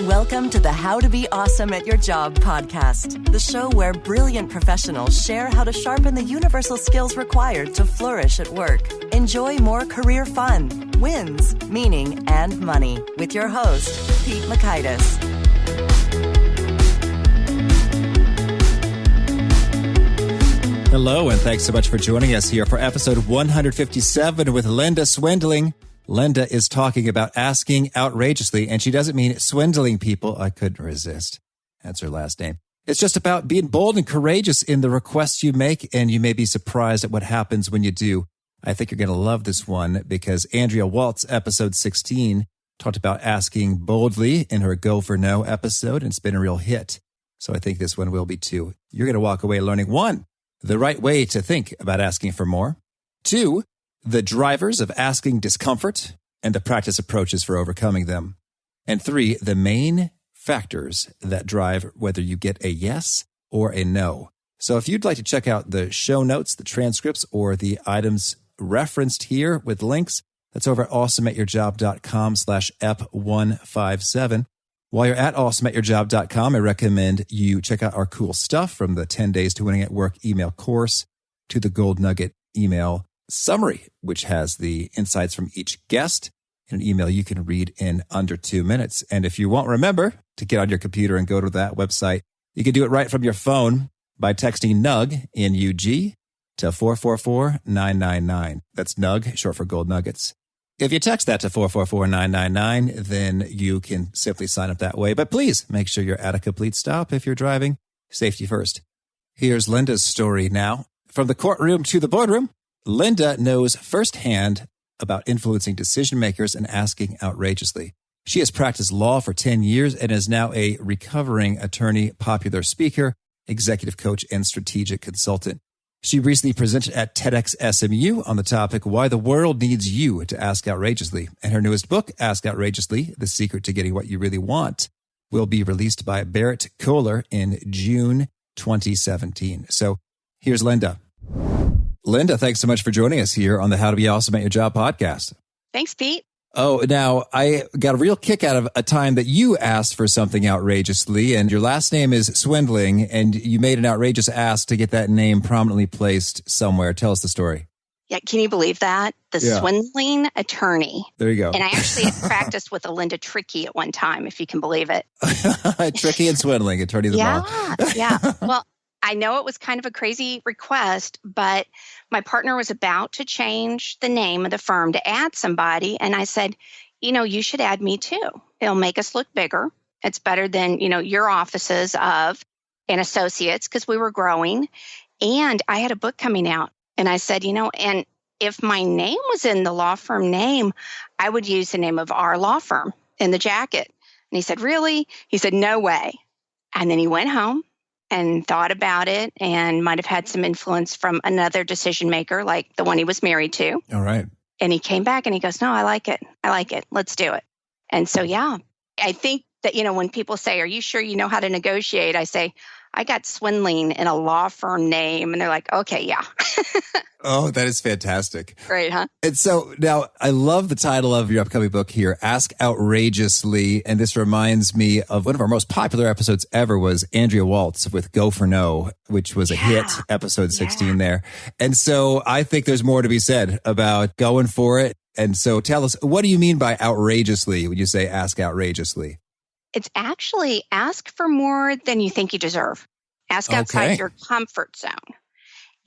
Welcome to the How to Be Awesome at Your Job podcast, the show where brilliant professionals share how to sharpen the universal skills required to flourish at work. Enjoy more career fun, wins, meaning, and money with your host, Pete Makaitis. Hello, and thanks so much for joining us here for episode 157 with Linda Swindling. Linda is talking about asking outrageously, and she doesn't mean swindling people. I couldn't resist. That's her last name. It's just about being bold and courageous in the requests you make, and you may be surprised at what happens when you do. I think you're going to love this one because Andrea Waltz, episode 16, talked about asking boldly in her Go for No episode, and it's been a real hit. So I think this one will be too. You're going to walk away learning 1, the right way to think about asking for more. 2, the drivers of asking discomfort and the practice approaches for overcoming them. And 3, the main factors that drive whether you get a yes or a no. So if you'd like to check out the show notes, the transcripts, or the items referenced here with links, that's over at awesomeatyourjob.com/ep157. While you're at awesomeatyourjob.com, I recommend you check out our cool stuff, from the 10 Days to Winning at Work email course to the Gold Nugget email summary, which has the insights from each guest in an email you can read in under 2 minutes. And if you won't remember to get on your computer and go to that website, you can do it right from your phone by texting NUG, N-U-G, to 444999. That's NUG, short for Gold Nuggets. If you text that to 444999, then you can simply sign up that way. But please make sure you're at a complete stop if you're driving. Safety first. Here's Linda's story now. From the courtroom to the boardroom, Linda knows firsthand about influencing decision makers and asking outrageously. She has practiced law for 10 years and is now a recovering attorney, popular speaker, executive coach, and strategic consultant. She recently presented at TEDxSMU on the topic, Why the World Needs You to Ask Outrageously. And her newest book, Ask Outrageously, The Secret to Getting What You Really Want, will be released by Berrett-Koehler in June 2017. So here's Linda. Linda, thanks so much for joining us here on the How to Be Awesome at Your Job podcast. Thanks, Pete. Oh, now I got a real kick out of a time that you asked for something outrageously, and your last name is Swindling, and you made an outrageous ask to get that name prominently placed somewhere. Tell us the story. Yeah, can you believe that? Swindling attorney. There you go. And I actually had practiced with a Linda Tricky at one time, if you can believe it. Tricky and Swindling, attorney of the law. Yeah. Well, I know it was kind of a crazy request, but my partner was about to change the name of the firm to add somebody. And I said, you should add me too. It'll make us look bigger. It's better than, your offices of and associates, because we were growing. And I had a book coming out. And I said, and if my name was in the law firm name, I would use the name of our law firm in the jacket. And he said, really? He said, no way. And then he went home and thought about it, and might have had some influence from another decision maker, like the one he was married to. All right. And he came back and he goes, no, I like it. Let's do it. And so, I think that, when people say, are you sure you know how to negotiate? I say, I got Swindling in a law firm name. And they're like, okay, yeah. Oh, that is fantastic. Great, huh? And so now I love the title of your upcoming book here, Ask Outrageously. And this reminds me of one of our most popular episodes ever was Andrea Waltz with Go for No, which was a hit, episode 16 there. And so I think there's more to be said about going for it. And so tell us, what do you mean by outrageously when you say ask outrageously? It's actually ask for more than you think you deserve. Ask outside your comfort zone.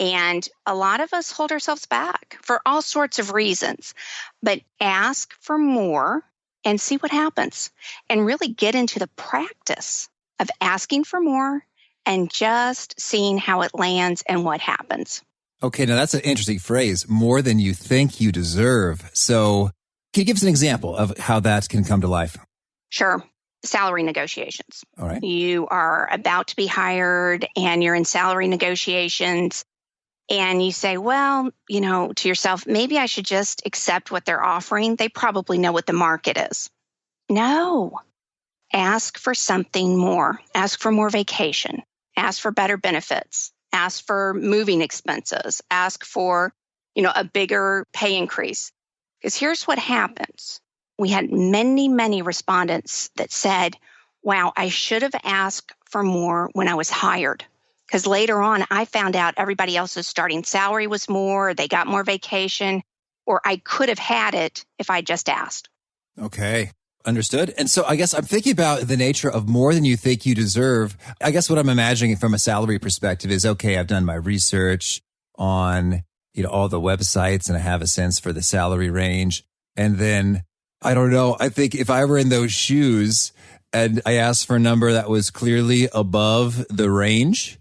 And a lot of us hold ourselves back for all sorts of reasons. But ask for more and see what happens. And really get into the practice of asking for more and just seeing how it lands and what happens. Okay, now that's an interesting phrase, more than you think you deserve. So can you give us an example of how that can come to life? Sure. Salary negotiations. All right. You are about to be hired and you're in salary negotiations and you say, well, to yourself, maybe I should just accept what they're offering. They probably know what the market is. No. Ask for something more. Ask for more vacation. Ask for better benefits. Ask for moving expenses. Ask for, a bigger pay increase. Because here's what happens. We had many, many respondents that said, wow, I should have asked for more when I was hired. Because later on, I found out everybody else's starting salary was more, they got more vacation, or I could have had it if I just asked. Okay. Understood. And so I guess I'm thinking about the nature of more than you think you deserve. I guess what I'm imagining from a salary perspective is, okay, I've done my research on, all the websites and I have a sense for the salary range. And then I don't know, I think if I were in those shoes and I asked for a number that was clearly above the range,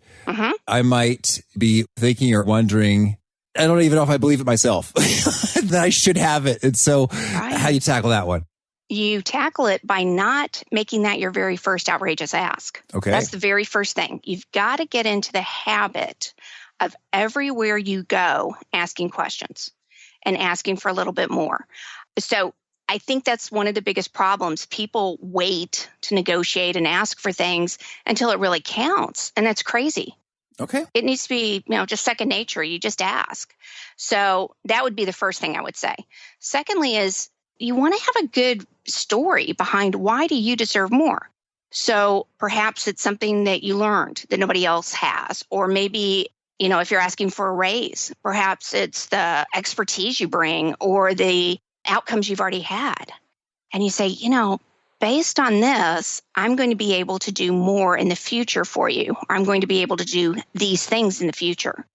I might be thinking or wondering, I don't even know if I believe it myself, that I should have it. And so how do you tackle that one? You tackle it by not making that your very first outrageous ask. Okay. That's the very first thing. You've got to get into the habit of everywhere you go asking questions and asking for a little bit more. So I think that's one of the biggest problems. People wait to negotiate and ask for things until it really counts. And that's crazy. Okay. It needs to be, just second nature. You just ask. So that would be the first thing I would say. Secondly is you want to have a good story behind why do you deserve more? So perhaps it's something that you learned that nobody else has, or maybe, if you're asking for a raise, perhaps it's the expertise you bring or the outcomes you've already had. And you say, based on this, I'm going to be able to do more in the future for you. Or I'm going to be able to do these things in the future.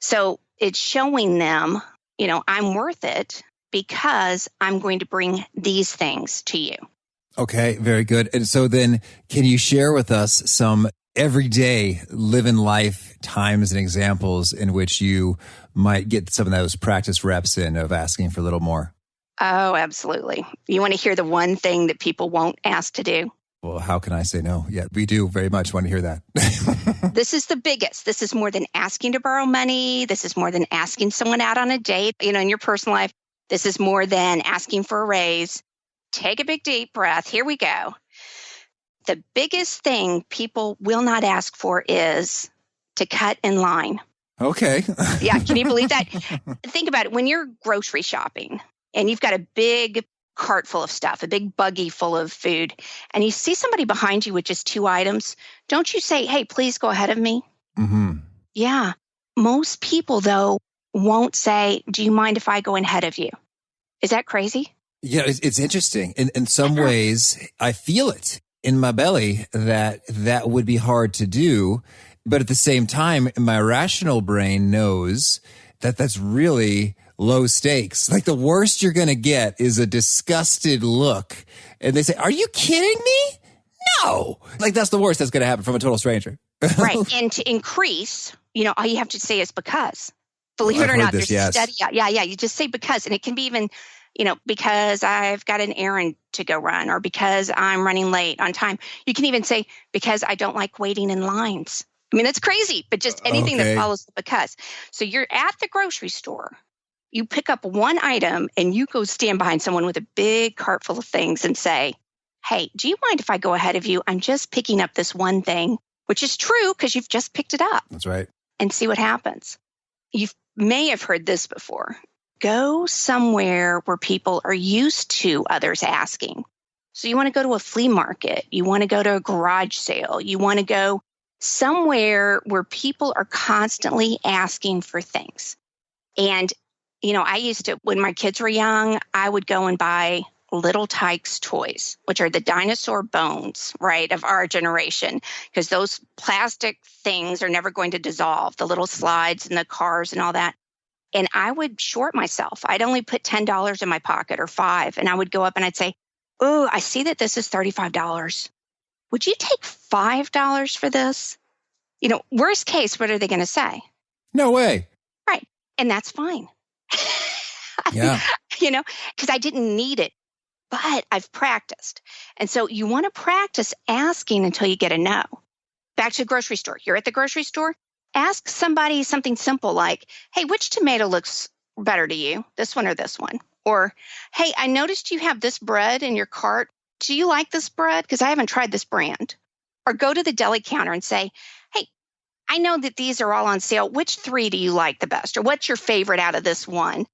So it's showing them, I'm worth it because I'm going to bring these things to you. Okay, very good. And so then can you share with us some everyday living life times and examples in which you might get some of those practice reps in of asking for a little more? Oh, absolutely. You want to hear the one thing that people won't ask to do? Well, how can I say no? Yeah, we do very much want to hear that. This is the biggest. This is more than asking to borrow money. This is more than asking someone out on a date, in your personal life. This is more than asking for a raise. Take a big deep breath. Here we go. The biggest thing people will not ask for is to cut in line. Okay. Yeah, can you believe that? Think about it. When you're grocery shopping and you've got a big cart full of stuff, a big buggy full of food, and you see somebody behind you with just 2 items, don't you say, hey, please go ahead of me? Mm-hmm. Yeah. Most people, though, won't say, do you mind if I go ahead of you? Is that crazy? Yeah, it's interesting. In some ways, I feel it in my belly that would be hard to do. But at the same time, my rational brain knows that that's really low stakes. Like the worst you're going to get is a disgusted look. And they say, are you kidding me? No. Like that's the worst that's going to happen from a total stranger. Right. And to increase, all you have to say is because. Believe it or not, there's a study. Yeah. You just say because. And it can be even, because I've got an errand to go run or because I'm running late on time. You can even say because I don't like waiting in lines. I mean, that's crazy, but just anything that follows the because. So you're at the grocery store. You pick up one item and you go stand behind someone with a big cart full of things and say, hey, do you mind if I go ahead of you? I'm just picking up this one thing, which is true because you've just picked it up. That's right. And see what happens. You may have heard this before. Go somewhere where people are used to others asking. So you want to go to a flea market. You want to go to a garage sale. You want to go somewhere where people are constantly asking for things. And, I used to, when my kids were young, I would go and buy Little Tikes toys, which are the dinosaur bones, right, of our generation, because those plastic things are never going to dissolve, the little slides and the cars and all that. And I would short myself. I'd only put $10 in my pocket or $5, and I would go up and I'd say, oh, I see that this is $35. Would you take $5 for this? Worst case, what are they going to say? No way. Right. And that's fine. Yeah. Because I didn't need it, but I've practiced. And so you want to practice asking until you get a no. Back to the grocery store. You're at the grocery store. Ask somebody something simple like, hey, which tomato looks better to you? This one or this one? Or, hey, I noticed you have this bread in your cart. Do you like this bread? Because I haven't tried this brand. Or go to the deli counter and say, hey, I know that these are all on sale. Which 3 do you like the best? Or what's your favorite out of this one?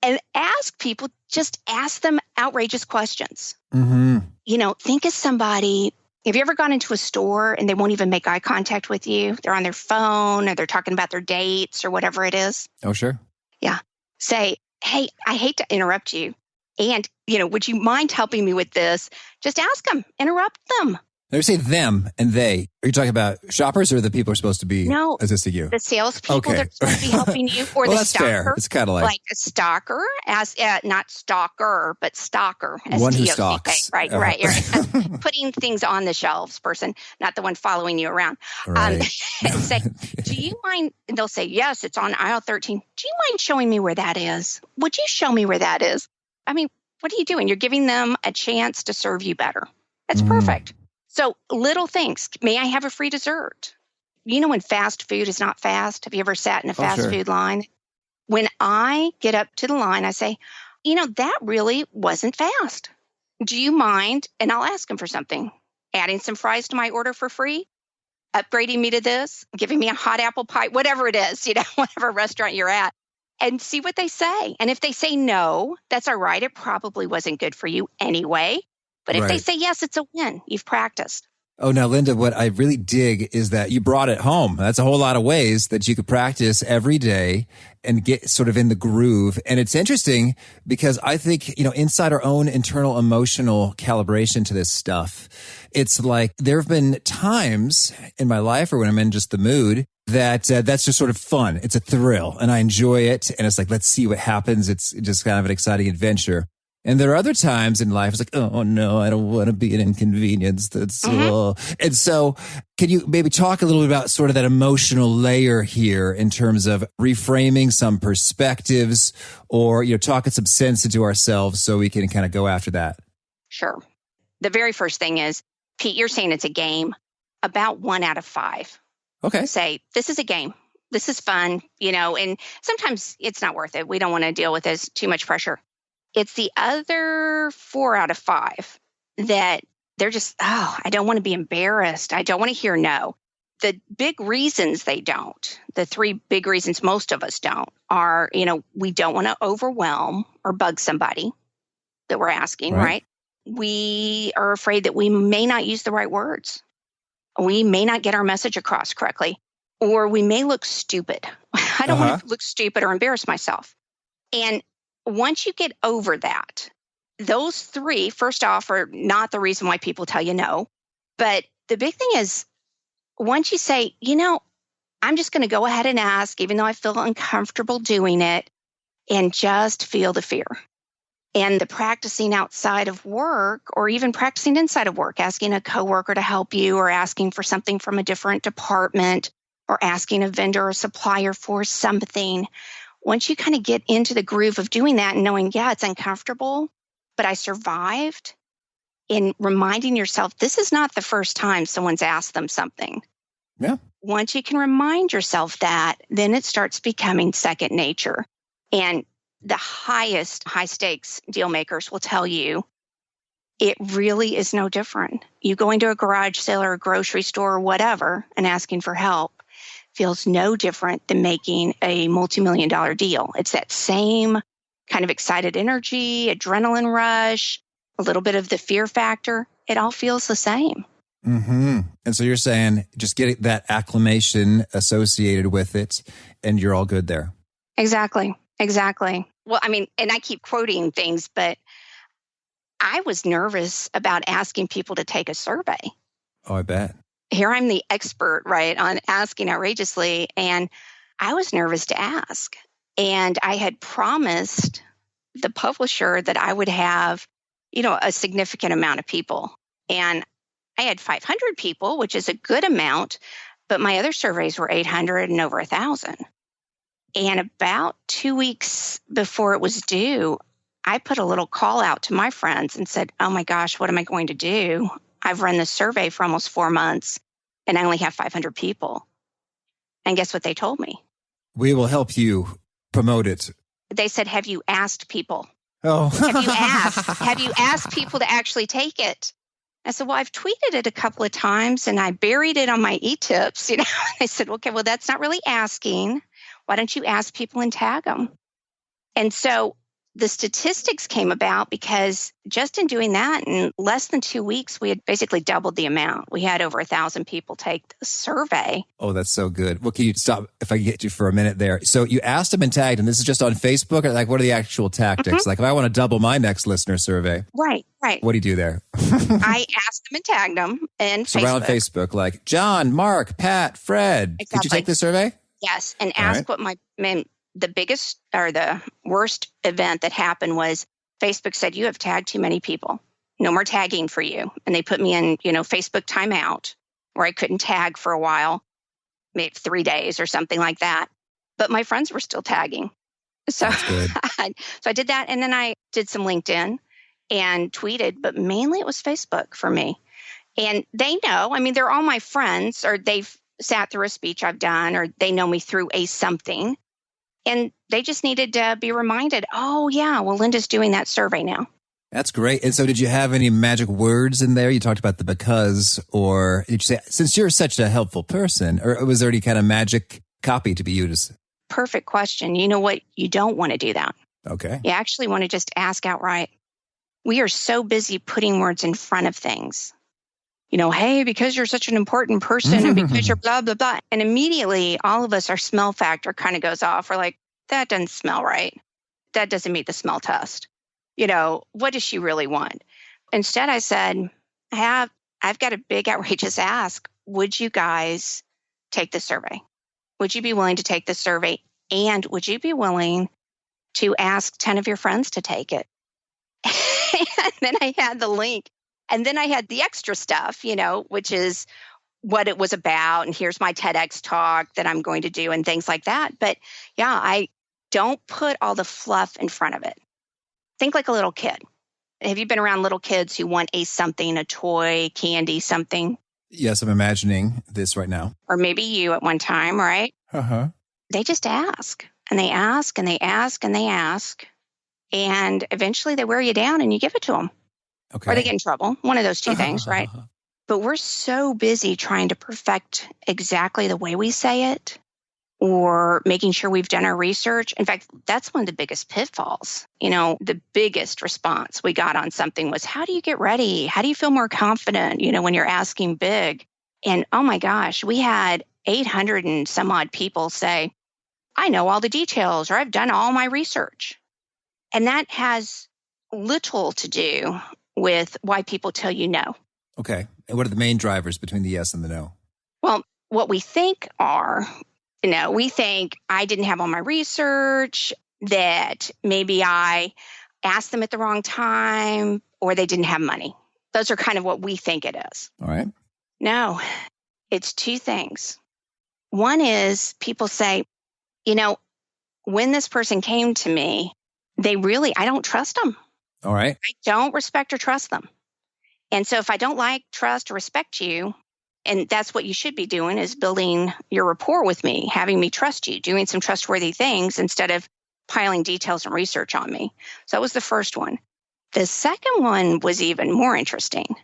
And ask people, just ask them outrageous questions. Mm-hmm. Think of somebody Have you ever gone into a store and they won't even make eye contact with you? They're on their phone or they're talking about their dates or whatever it is. Oh, sure. Yeah. Say, hey, I hate to interrupt you. And, would you mind helping me with this? Just ask them, interrupt them. Now you say them and they. Are you talking about shoppers or the people who are supposed to be assisting you? The salespeople Okay. that are supposed to be helping you, or well, the that's stalker. Fair. It's kind of like a stalker, as not stalker, but stalker. One who S-T-O-C-K. stalks. Right. You're putting things on the shelves, person, not the one following you around. Right. And say, do you mind? And they'll say, yes, it's on aisle 13. Do you mind showing me where that is? Would you show me where that is? I mean, what are you doing? You're giving them a chance to serve you better. That's perfect. So little things. May I have a free dessert? When fast food is not fast, have you ever sat in a fast food line? When I get up to the line, I say, that really wasn't fast. Do you mind? And I'll ask them for something. Adding some fries to my order for free? Upgrading me to this? Giving me a hot apple pie? Whatever it is, whatever restaurant you're at. And see what they say. And if they say no, that's all right. It probably wasn't good for you anyway. But if they say yes, it's a win. You've practiced. Oh, now, Linda, what I really dig is that you brought it home. That's a whole lot of ways that you could practice every day and get sort of in the groove. And it's interesting because I think, inside our own internal emotional calibration to this stuff, it's like there have been times in my life or when I'm in just the mood that's just sort of fun. It's a thrill and I enjoy it. And it's like, let's see what happens. It's just kind of an exciting adventure. And there are other times in life, it's like, oh no, I don't want to be an inconvenience. That's And so can you maybe talk a little bit about sort of that emotional layer here in terms of reframing some perspectives or, talking some sense into ourselves so we can kind of go after that? Sure. The very first thing is, Pete, you're saying it's a game. About 1 out of 5. Okay. Say, this is a game. This is fun, and sometimes it's not worth it. We don't want to deal with this too much pressure. It's the other 4 out of 5 that they're just, I don't want to be embarrassed. I don't want to hear no. The big reasons they don't, the 3 big reasons most of us don't are, we don't want to overwhelm or bug somebody that we're asking, right? We are afraid that we may not use the right words. We may not get our message across correctly, or we may look stupid. I don't want to look stupid or embarrass myself. And once you get over that, those 3, first off, are not the reason why people tell you no. But the big thing is, once you say, I'm just going to go ahead and ask, even though I feel uncomfortable doing it, and just feel the fear. And the practicing outside of work, or even practicing inside of work, asking a coworker to help you, or asking for something from a different department, or asking a vendor or supplier for something. Once you kind of get into the groove of doing that and knowing, it's uncomfortable, but I survived, in reminding yourself, this is not the first time someone's asked them something. Yeah. Once you can remind yourself that, then it starts becoming second nature. And the highest high stakes deal makers will tell you it really is no different. You go into a garage sale or a grocery store or whatever and asking for help feels no different than making a multi-million-dollar deal. It's that same kind of excited energy, adrenaline rush, a little bit of the fear factor. It all feels the same. Mm-hmm. And so you're saying just get that acclimation associated with it and you're all good there. Exactly. Well, I mean, and I keep quoting things, but I was nervous about asking people to take a survey. Oh, I bet. Here I'm the expert, right, on asking outrageously. And I was nervous to ask. And I had promised the publisher that I would have, a significant amount of people. And I had 500 people, which is a good amount, but my other surveys were 800 and over 1,000. And about 2 weeks before it was due, I put a little call out to my friends and said, oh my gosh, what am I going to do? I've run this survey for almost 4 months and I only have 500 people. And guess what they told me? We will help you promote it. They said, have you asked people? Oh, Have you asked people to actually take it? I said, well, I've tweeted it a couple of times and I buried it on my e-tips. I said, okay, well, that's not really asking. Why don't you ask people and tag them? And so the statistics came about because just in doing that, in less than 2 weeks, we had basically doubled the amount. We had over 1,000 people take the survey. Oh, that's so good. Well, can you stop if I can get you for a minute there? So you asked them and tagged, and this is just on Facebook? Or like, what are the actual tactics? Like, if I want to double my next listener survey. Right. What do you do there? I asked them and tagged them in so Facebook. right on Facebook, like, John, Mark, Pat, Fred, Exactly. Did you take the survey? Yes. And ask what the biggest or the worst event that happened was Facebook said, you have tagged too many people. No more tagging for you. And they put me in, Facebook timeout where I couldn't tag for a while, maybe 3 days or something like that. But my friends were still tagging. So, that's good. So I did that. And then I did some LinkedIn and tweeted, but mainly it was Facebook for me. And they know, they're all my friends, or they've sat through a speech I've done, or they know me through a something. And they just needed to be reminded, oh, yeah, well, Linda's doing that survey now. That's great. And so did you have any magic words in there? You talked about the because, or did you say, since you're such a helpful person, or was there any kind of magic copy to be used? Perfect question. You know what? You don't want to do that. Okay. You actually want to just ask outright. We are so busy putting words in front of things. Hey, because you're such an important person and because you're blah, blah, blah. And immediately all of us, our smell factor kind of goes off. We're like, that doesn't smell right. That doesn't meet the smell test. What does she really want? Instead, I said, I've got a big outrageous ask. Would you guys take the survey? Would you be willing to take the survey? And would you be willing to ask 10 of your friends to take it? And then I had the link. And then I had the extra stuff, which is what it was about. And here's my TEDx talk that I'm going to do and things like that. But yeah, I don't put all the fluff in front of it. Think like a little kid. Have you been around little kids who want a toy, candy, something? Yes, I'm imagining this right now. Or maybe you at one time, right? Uh-huh. They just ask and they ask and they ask and they ask. And eventually they wear you down and you give it to them. Okay. Or they get in trouble. One of those two things, right? But we're so busy trying to perfect exactly the way we say it or making sure we've done our research. In fact, that's one of the biggest pitfalls. The biggest response we got on something was, how do you get ready? How do you feel more confident, when you're asking big? And oh my gosh, we had 800 and some odd people say, I know all the details, or I've done all my research. And that has little to do with why people tell you no. Okay. And what are the main drivers between the yes and the no? Well, what we think are, we think I didn't have all my research, that maybe I asked them at the wrong time, or they didn't have money. Those are kind of what we think it is. All right. No, it's two things. One is people say, when this person came to me, I don't trust them. All right. I don't respect or trust them. And so if I don't like, trust, or respect you, and that's what you should be doing, is building your rapport with me, having me trust you, doing some trustworthy things instead of piling details and research on me. So that was the first one. The second one was even more interesting.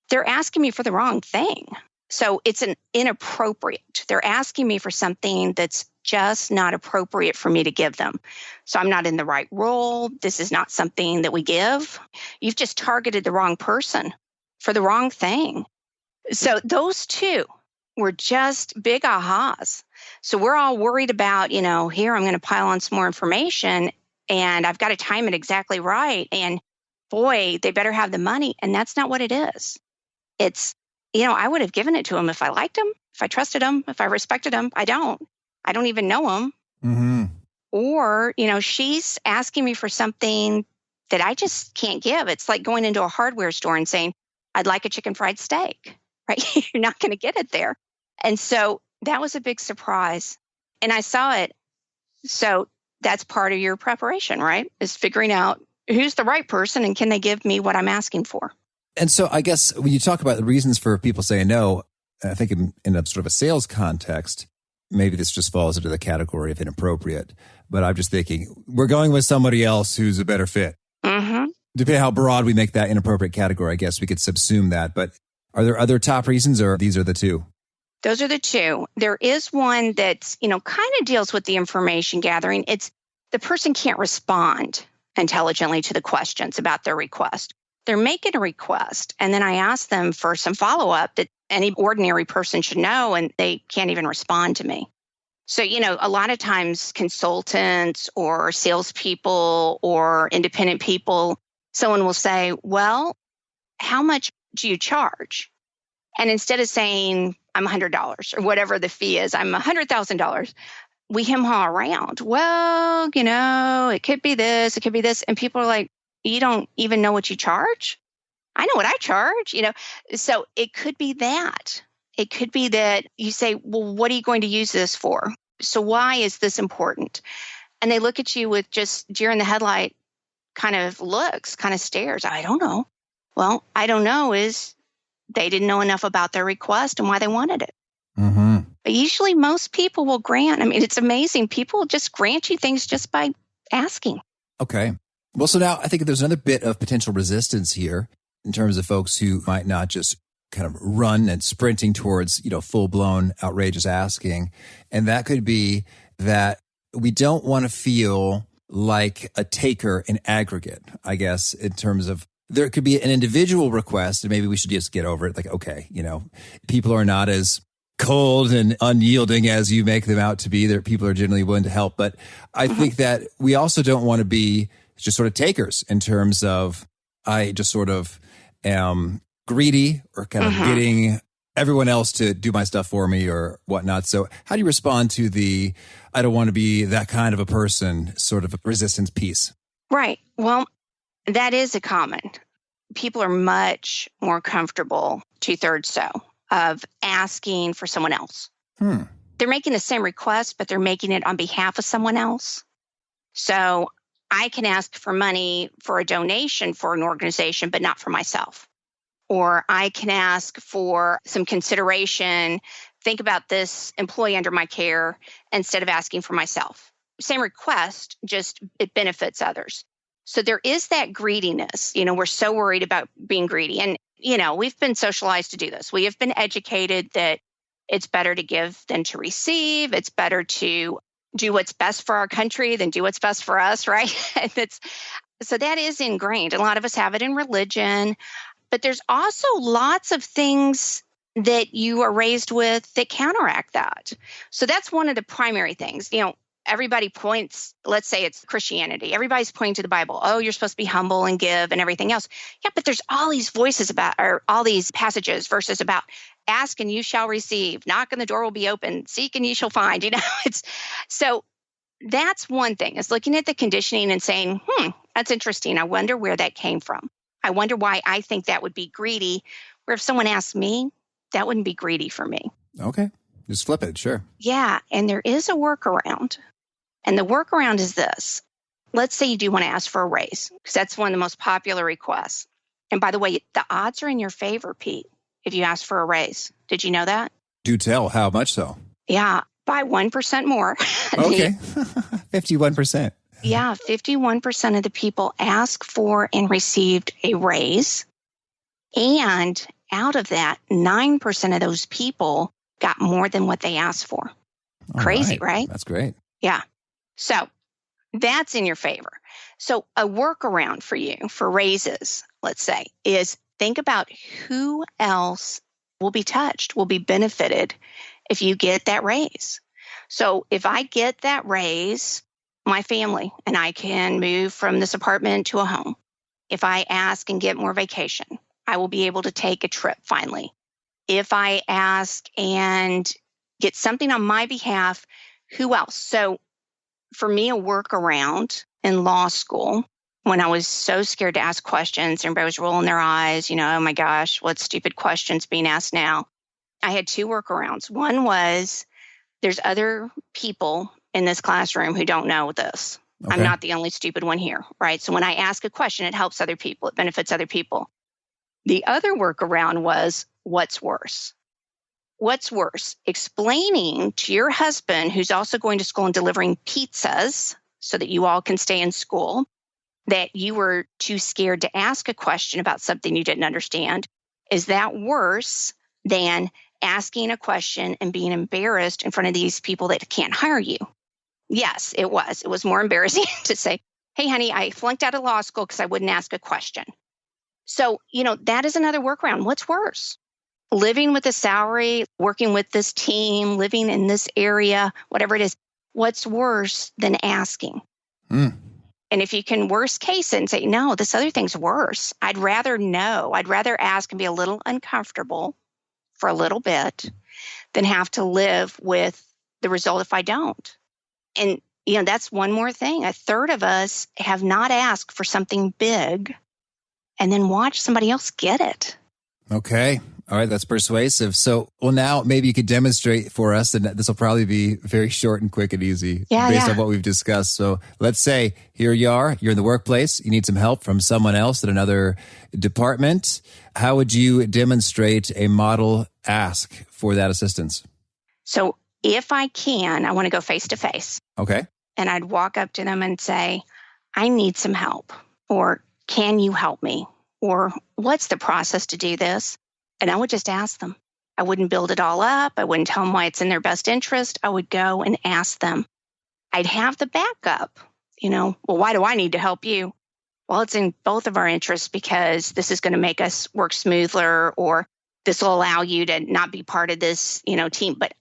They're asking me for the wrong thing. So it's an inappropriate. They're asking me for something that's just not appropriate for me to give them. So I'm not in the right role. This is not something that we give. You've just targeted the wrong person for the wrong thing. So those two were just big ahas. So we're all worried about, here I'm going to pile on some more information and I've got to time it exactly right. And boy, they better have the money. And that's not what it is. It's, I would have given it to them if I liked them, if I trusted them, if I respected them. I don't even know them. Mm-hmm. Or, she's asking me for something that I just can't give. It's like going into a hardware store and saying, I'd like a chicken fried steak, right? You're not going to get it there. And so that was a big surprise. And I saw it. So that's part of your preparation, right? Is figuring out who's the right person and can they give me what I'm asking for? And so I guess when you talk about the reasons for people saying no, I think in a sort of a sales context, maybe this just falls into the category of inappropriate. But I'm just thinking, we're going with somebody else who's a better fit. Mm-hmm. Depending how broad we make that inappropriate category, I guess we could subsume that. But are there other top reasons, or these are the two? Those are the two. There is one that's, kind of deals with the information gathering. It's the person can't respond. intelligently to the questions about their request. They're making a request, and then I ask them for some follow-up that any ordinary person should know, and they can't even respond to me. So, a lot of times consultants or salespeople or independent people, someone will say, well, how much do you charge? And instead of saying, I'm $100 or whatever the fee is, I'm $100,000, we hem-haw around. Well, it could be this, it could be this. And people are like, you don't even know what you charge? I know what I charge, So it could be that. It could be that you say, well, what are you going to use this for? So why is this important? And they look at you with just deer in the headlight kind of looks, kind of stares. I don't know. Well, I don't know is they didn't know enough about their request and why they wanted it. Mm-hmm. But usually most people will grant. It's amazing. People just grant you things just by asking. Okay. Well, so now I think there's another bit of potential resistance here in terms of folks who might not just kind of run and sprinting towards, full-blown outrageous asking. And that could be that we don't want to feel like a taker in aggregate, I guess, in terms of there could be an individual request and maybe we should just get over it. Like, okay, people are not as cold and unyielding as you make them out to be. There, people are generally willing to help. But I think that we also don't want to be just sort of takers in terms of I just sort of am greedy or kind of getting everyone else to do my stuff for me or whatnot. So how do you respond to the, I don't want to be that kind of a person sort of resistance piece? Right. Well, that is a common. People are much more comfortable, 2/3 so, of asking for someone else. They're making the same request, but they're making it on behalf of someone else. So I can ask for money for a donation for an organization, but not for myself. Or I can ask for some consideration, think about this employee under my care instead of asking for myself. Same request, just it benefits others. So there is that greediness. We're so worried about being greedy. And, we've been socialized to do this. We have been educated that it's better to give than to receive. It's better to do what's best for our country than do what's best for us, right? So that is ingrained. A lot of us have it in religion. But there's also lots of things that you are raised with that counteract that. So that's one of the primary things. Everybody points, let's say it's Christianity. Everybody's pointing to the Bible. Oh, you're supposed to be humble and give and everything else. Yeah, but there's all these voices about, or all these passages, verses about ask and you shall receive, knock and the door will be open, seek and you shall find. So that's one thing, is looking at the conditioning and saying, that's interesting. I wonder where that came from. I wonder why I think that would be greedy, where if someone asked me, that wouldn't be greedy for me. Okay. Just flip it. Sure. Yeah. And there is a workaround. And the workaround is this. Let's say you do want to ask for a raise, because that's one of the most popular requests. And by the way, the odds are in your favor, Pete, if you ask for a raise. Did you know that? Do tell. How much so? Yeah. By 1% more. Okay. 51%. Yeah, 51% of the people ask for and received a raise. And out of that, 9% of those people got more than what they asked for. All Crazy, right? That's great. Yeah. So that's in your favor. So a workaround for you for raises, let's say, is think about who else will be touched, will be benefited if you get that raise. So if I get that raise, my family and I can move from this apartment to a home. If I ask and get more vacation, I will be able to take a trip finally. If I ask and get something on my behalf, who else? So for me, a workaround in law school, when I was so scared to ask questions, everybody was rolling their eyes, oh my gosh, what stupid questions being asked now. I had two workarounds. One was there's other people in this classroom who don't know this. Okay. I'm not the only stupid one here, right? So when I ask a question, it helps other people. It benefits other people. The other workaround was, what's worse? What's worse? Explaining to your husband, who's also going to school and delivering pizzas so that you all can stay in school, that you were too scared to ask a question about something you didn't understand. Is that worse than asking a question and being embarrassed in front of these people that can't hire you? Yes, it was. It was more embarrassing to say, Hey, honey, I flunked out of law school because I wouldn't ask a question. So, that is another workaround. What's worse? Living with a salary, working with this team, living in this area, whatever it is. What's worse than asking? Mm. And if you can worst case it and say, no, this other thing's worse. I'd rather know. I'd rather ask and be a little uncomfortable for a little bit than have to live with the result if I don't. And, that's one more thing. A third of us have not asked for something big and then watch somebody else get it. Okay. All right. That's persuasive. So, now maybe you could demonstrate for us, and this will probably be very short and quick and easy based on what we've discussed. So let's say here you are, you're in the workplace, you need some help from someone else in another department. How would you demonstrate a model ask for that assistance? So if I can, I want to go face to face. Okay. And I'd walk up to them and say, I need some help, or can you help me? Or what's the process to do this? And I would just ask them. I wouldn't build it all up. I wouldn't tell them why it's in their best interest. I would go and ask them. I'd have the backup, well, why do I need to help you? Well, it's in both of our interests because this is going to make us work smoother, or this will allow you to not be part of this, team. But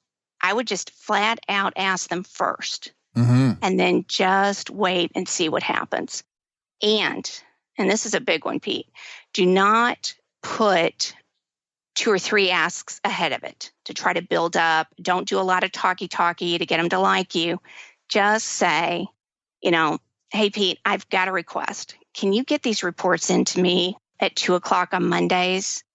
I would just flat out ask them first, and then just wait and see what happens. And this is a big one, Pete, do not put 2 or 3 asks ahead of it to try to build up. Don't do a lot of talky to get them to like you. Just say, hey, Pete, I've got a request. Can you get these reports into me at 2:00 on Mondays?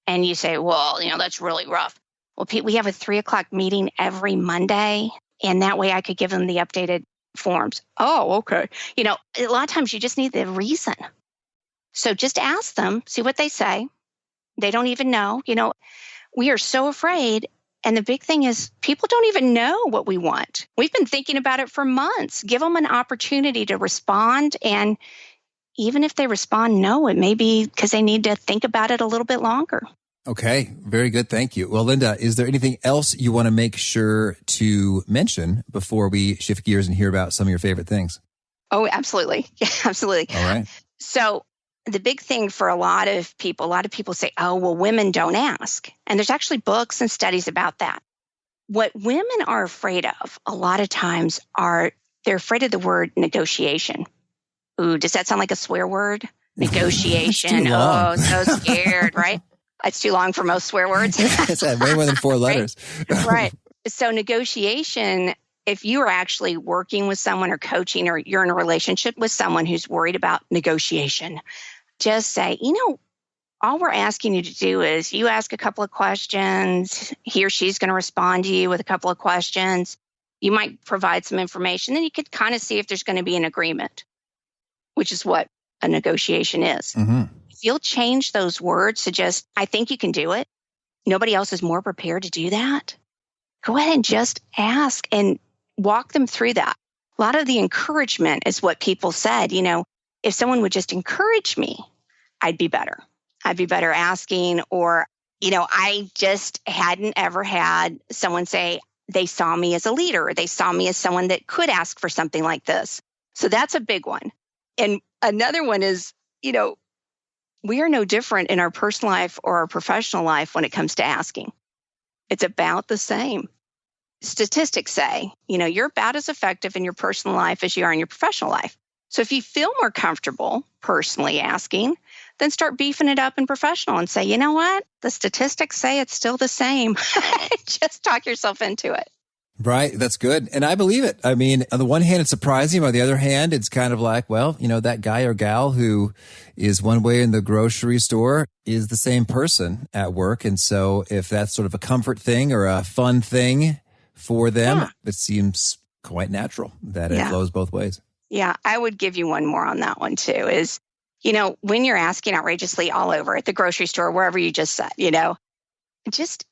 And you say, well, that's really rough. Well, Pete, we have a 3:00 meeting every Monday, and that way I could give them the updated forms. Oh, okay. A lot of times you just need the reason. So just ask them, see what they say. They don't even know. We are so afraid. And the big thing is people don't even know what we want. We've been thinking about it for months. Give them an opportunity to respond. And even if they respond no, it may be because they need to think about it a little bit longer. Okay. Very good. Thank you. Well, Linda, is there anything else you want to make sure to mention before we shift gears and hear about some of your favorite things? Oh, absolutely. Yeah, absolutely. All right. So the big thing for a lot of people say, oh, well, women don't ask. And there's actually books and studies about that. What women are afraid of a lot of times they're afraid of the word negotiation. Ooh, does that sound like a swear word? Negotiation. Oh, so scared, right? It's too long for most swear words. It's way more than 4 letters. Right. So negotiation, if you are actually working with someone or coaching, or you're in a relationship with someone who's worried about negotiation, just say, all we're asking you to do is you ask a couple of questions. He or she's going to respond to you with a couple of questions. You might provide some information. Then you could kind of see if there's going to be an agreement, which is what a negotiation is. Mm-hmm. If you'll change those words to just, I think you can do it. Nobody else is more prepared to do that. Go ahead and just ask and walk them through that. A lot of the encouragement is what people said, if someone would just encourage me, I'd be better. I'd be better asking, or, I just hadn't ever had someone say they saw me as a leader, or they saw me as someone that could ask for something like this. So that's a big one. And another one is, we are no different in our personal life or our professional life when it comes to asking. It's about the same. Statistics say, you're about as effective in your personal life as you are in your professional life. So if you feel more comfortable personally asking, then start beefing it up in professional and say, you know what? The statistics say it's still the same. Just talk yourself into it. Right. That's good. And I believe it. I mean, on the one hand, it's surprising. On the other hand, it's kind of like, well, that guy or gal who is one way in the grocery store is the same person at work. And so if that's sort of a comfort thing or a fun thing for them, it seems quite natural that it flows both ways. Yeah. I would give you one more on that one too is, when you're asking outrageously all over at the grocery store, wherever you just said, just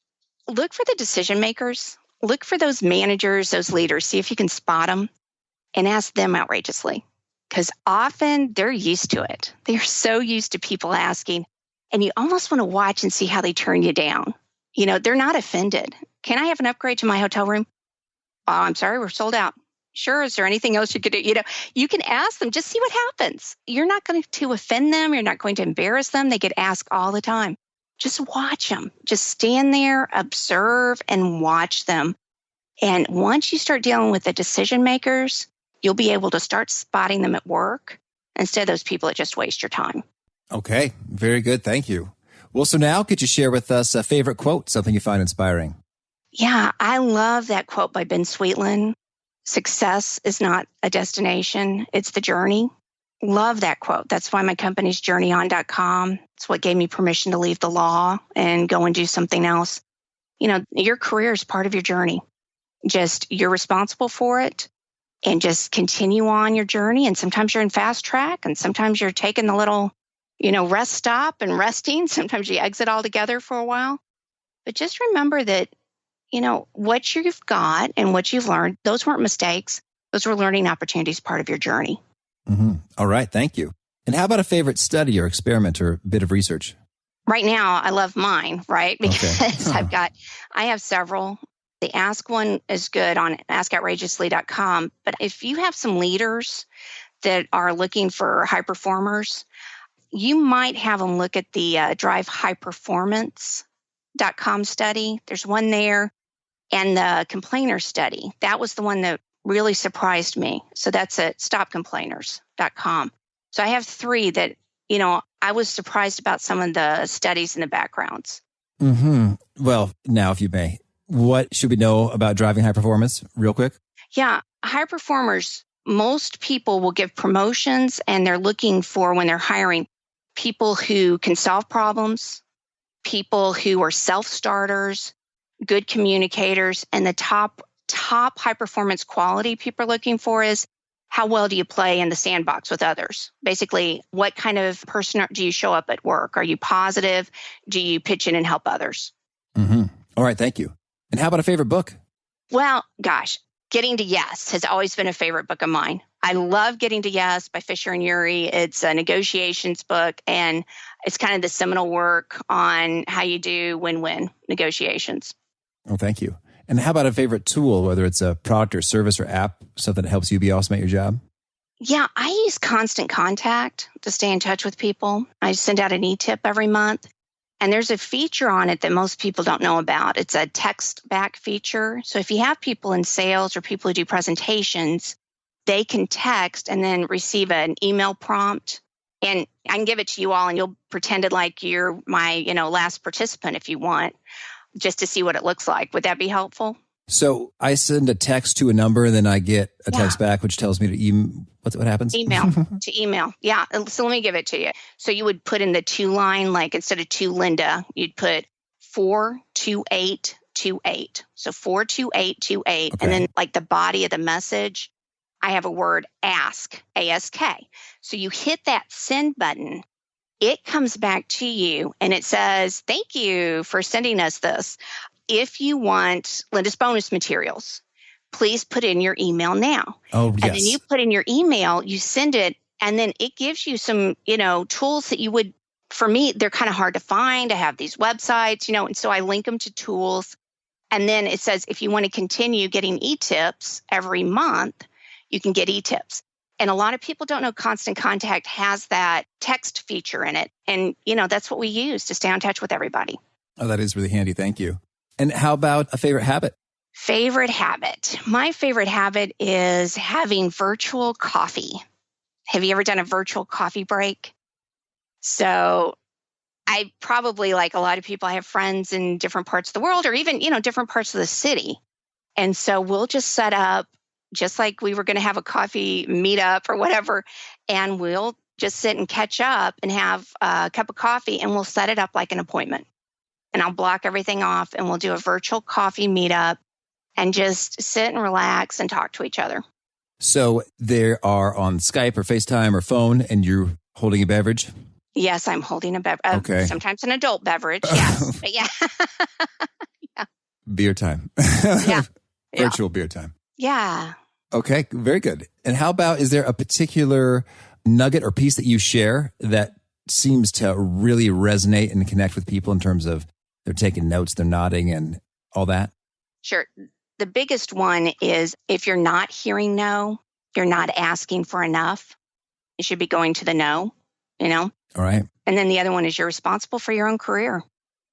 look for the decision makers. Look for those managers, those leaders, see if you can spot them and ask them outrageously. Because often they're used to it. They're so used to people asking, and you almost want to watch and see how they turn you down. They're not offended. Can I have an upgrade to my hotel room? Oh, I'm sorry, we're sold out. sure, is there anything else you could do? You can ask them, just see what happens. You're not going to offend them. You're not going to embarrass them. They get asked all the time. Just watch them. Just stand there, observe, and watch them. And once you start dealing with the decision makers, you'll be able to start spotting them at work instead of those people that just waste your time. Okay, very good. Thank you. Well, so now could you share with us a favorite quote, something you find inspiring? Yeah, I love that quote by Ben Swindling. Success is not a destination, it's the journey. Love that quote. That's why my company's journeyon.com. It's what gave me permission to leave the law and go and do something else. Your career is part of your journey. Just you're responsible for it and just continue on your journey. And sometimes you're in fast track and sometimes you're taking the little, rest stop and resting. Sometimes you exit altogether for a while. But just remember that what you've got and what you've learned, those weren't mistakes. Those were learning opportunities, part of your journey. Mm-hmm. All right. Thank you. And how about a favorite study or experiment or bit of research? Right now, I love mine, right? Because Okay. I have several. The Ask one is good on askoutrageously.com. But if you have some leaders that are looking for high performers, you might have them look at the drivehighperformance.com study. There's one there. And the complainer study, that was the one that really surprised me. So that's at stopcomplainers.com. So I have 3 that, I was surprised about some of the studies and the backgrounds. Mm-hmm. Well, now, if you may, what should we know about driving high performance real quick? Yeah, high performers, most people will give promotions and they're looking for, when they're hiring, people who can solve problems, people who are self-starters, good communicators, and the top high performance quality people are looking for is how well do you play in the sandbox with others? Basically, what kind of person do you show up at work? Are you positive? Do you pitch in and help others? Mm-hmm. All right. Thank you. And how about a favorite book? Well, gosh, Getting to Yes has always been a favorite book of mine. I love Getting to Yes by Fisher and Ury. It's a negotiations book, and it's kind of the seminal work on how you do win-win negotiations. Oh, thank you. And how about a favorite tool, whether it's a product or service or app, something that helps you be awesome at your job? Yeah, I use Constant Contact to stay in touch with people. I send out an e-tip every month, and there's a feature on it that most people don't know about. It's a text back feature. So if you have people in sales or people who do presentations, they can text and then receive an email prompt. And I can give it to you all, and you'll pretend it like you're my, last participant if you want, just to see what it looks like. Would that be helpful? So I send a text to a number, and then I get a text back, which tells me to what happens? Email to email. Yeah. So let me give it to you. So you would put in the 2-line, like instead of 2 Linda, you'd put 42828. So 42828. Okay. And then like the body of the message, I have a word ask, A-S-K. So you hit that send button. It comes back to you and it says, thank you for sending us this. If you want Linda's bonus materials, please put in your email now. Oh, yes. And then you put in your email, you send it, and then it gives you some, tools that you would, for me, they're kind of hard to find. I have these websites, and so I link them to tools. And then it says, if you want to continue getting e-tips every month, you can get e-tips. And a lot of people don't know Constant Contact has that text feature in it. And, that's what we use to stay in touch with everybody. Oh, that is really handy. Thank you. And how about a favorite habit? Favorite habit. My favorite habit is having virtual coffee. Have you ever done a virtual coffee break? So I probably, like a lot of people, I have friends in different parts of the world or even, different parts of the city. And so we'll just set up just like we were going to have a coffee meetup or whatever, and we'll just sit and catch up and have a cup of coffee, and we'll set it up like an appointment. And I'll block everything off, and we'll do a virtual coffee meetup and just sit and relax and talk to each other. So they are on Skype or FaceTime or phone, and you're holding a beverage? Yes, I'm holding a beverage. Okay. Sometimes an adult beverage, yes. But yeah. Yeah. Beer time. Yeah. Virtual beer time. Yeah. Okay, very good. And how about, is there a particular nugget or piece that you share that seems to really resonate and connect with people in terms of they're taking notes, they're nodding and all that? Sure. the biggest one is if you're not hearing no, you're not asking for enough. You should be going to the no, All right. And then the other one is you're responsible for your own career.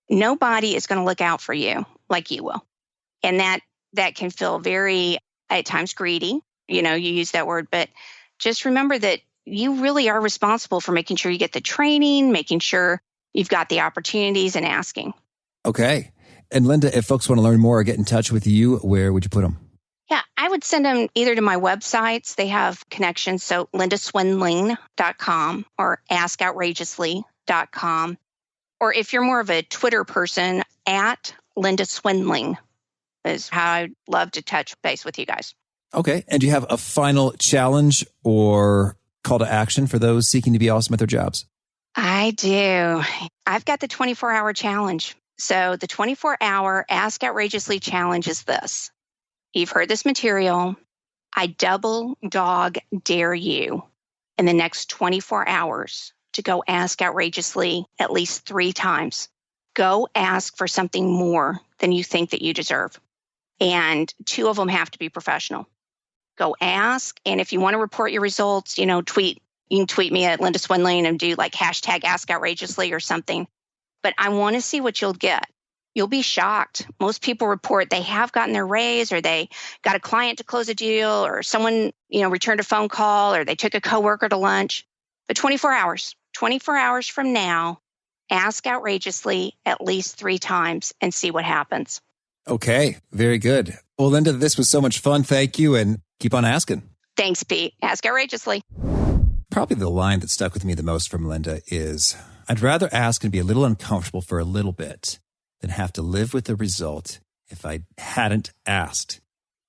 Nobody is going to look out for you like you will. And that can feel very, at times, greedy. You use that word, but just remember that you really are responsible for making sure you get the training, making sure you've got the opportunities, and asking. Okay. And Linda, if folks want to learn more or get in touch with you, where would you put them? Yeah, I would send them either to my websites. They have connections. So lindaswindling.com or askoutrageously.com. Or if you're more of a Twitter person, at Linda Swindling is how I'd love to touch base with you guys. Okay. And do you have a final challenge or call to action for those seeking to be awesome at their jobs? I do. I've got the 24-hour challenge. So the 24-hour Ask Outrageously challenge is this. You've heard this material. I double dog dare you in the next 24 hours to go ask outrageously at least 3 times. Go ask for something more than you think that you deserve. And 2 of them have to be professional. Go ask. And if you want to report your results, tweet. You can tweet me at Linda Swindling and do like hashtag Ask Outrageously or something. But I want to see what you'll get. You'll be shocked. Most people report they have gotten their raise, or they got a client to close a deal, or someone, returned a phone call, or they took a coworker to lunch. But 24 hours from now, ask outrageously at least 3 times and see what happens. Okay. Very good. Well, Linda, this was so much fun. Thank you. And keep on asking. Thanks, Pete. Ask outrageously. Probably the line that stuck with me the most from Linda is, I'd rather ask and be a little uncomfortable for a little bit than have to live with the result if I hadn't asked.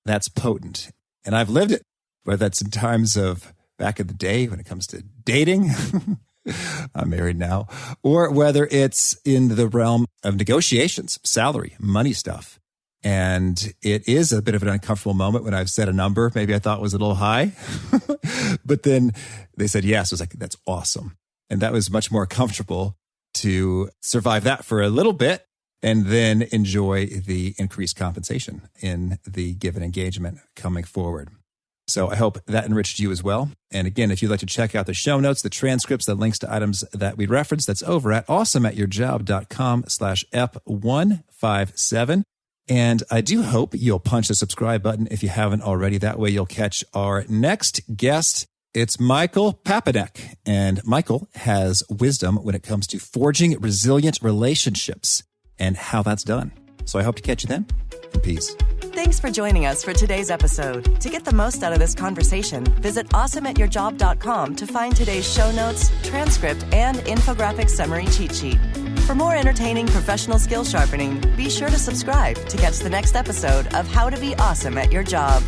That's potent. And I've lived it, whether that's in times of back in the day when it comes to dating, I'm married now, or whether it's in the realm of negotiations, salary, money stuff. And it is a bit of an uncomfortable moment when I've set a number maybe I thought was a little high, but then they said yes. I was like, that's awesome. And that was much more comfortable to survive that for a little bit and then enjoy the increased compensation in the given engagement coming forward. So I hope that enriched you as well. And again, if you'd like to check out the show notes, the transcripts, the links to items that we referenced, that's over at awesomeatyourjob.com/ep157. And I do hope you'll punch the subscribe button if you haven't already. That way you'll catch our next guest. It's Michael Papanek. And Michael has wisdom when it comes to forging resilient relationships and how that's done. So I hope to catch you then. And peace. Thanks for joining us for today's episode. To get the most out of this conversation, visit awesomeatyourjob.com to find today's show notes, transcript, and infographic summary cheat sheet. For more entertaining professional skill sharpening, be sure to subscribe to catch the next episode of How to Be Awesome at Your Job.